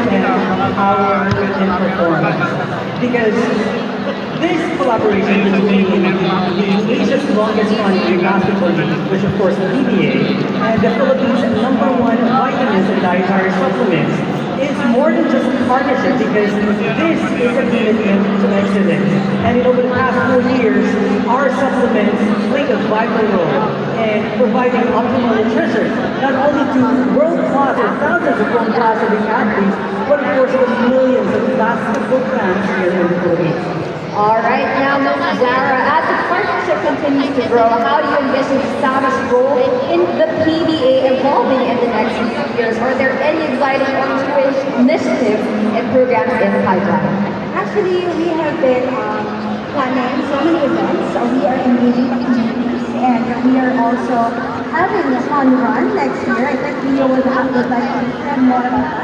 and power and performance. Because this collaboration between Asia's longest running basketball league, which of course the PBA, and the Philippines' #1 vitamins and dietary supplements, is more than just a partnership because this is a commitment to excellence. And over the past 4 years, our supplements played a vital role in providing optimal nutrition, not only to world-class or thousands of world-class elite athletes, but of course the millions of basketball fans here in the Philippines. All right, now Ms. Zara, as the partnership continues to grow, how do you envision Saba's role in the PBA evolving in the next few years? Are there any exciting or new initiatives and programs in the pipeline? Actually, we have been planning so many events. We are engaging communities and we are also having a fun run next year. I think Leo would like to share more about that.